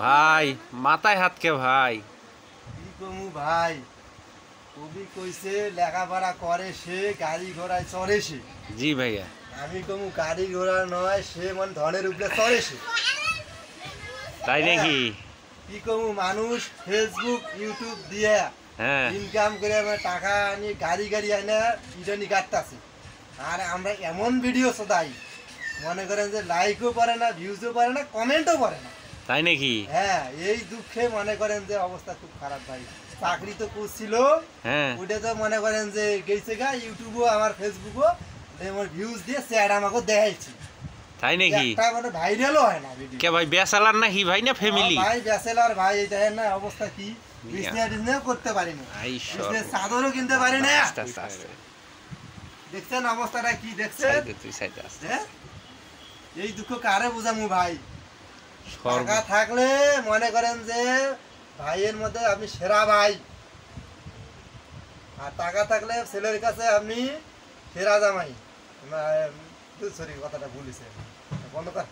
ভাই মাথায় হাত কে ভাই কি কমু ভাই, কবি কইছে লেখাপড়া করে সে, গাড়ি ঘোড়ায় চড়ে সে। জি ভাইয়া। আমি কমু গাড়ি ঘোড়া নয়, সে মানে ধনের উপরে চড়ে সে। তাই নাকি? কি কমু, মানুষ ফেসবুক ইউটিউব দিয়ে ইনকাম করে টাকা আনি গাড়ি গাড়ি আনে ইডানি কাটতাছে। আর আমরা এমন ভিডিও চোদাই, মনে করেন যে লাইকও করে না, ভিউজও করে না, কমেন্টও করে না। তাই নাকি? হ্যাঁ, এই দুঃখে মনে করেন যে অবস্থা খুব খারাপ ভাই। চাকরি তো করছিল, ওইটা তো মনে করেন যে গেছে গা, ইউটিউবও আমার ফেসবুকও আমার ভিউজ দিয়ে স্যার আমাকে দেখাইছি। তাই নাকি? একটা মানে ভাইরালও হয় না ভিডিও। কে ভাই ব্যাচেলর নাকি ভাই না ফ্যামিলি? ভাই ব্যাচেলর ভাই, এই দেখেন না অবস্থা কি, বিজনেস করতে পারি না, বিজনেস চাদরও কিনতে পারি না। দেখছেন অবস্থাটা কি, দেখছেন? এই দুঃখ কারে বুঝামু ভাই? টাকা থাকলে মনে করেন যে ভাইয়ের মধ্যে আপনি সেরা ভাই, আর টাকা থাকলে ছেলের কাছে আপনি সেরা জামাই। সরি, কথাটা ভুলিছে বন্ধ কর।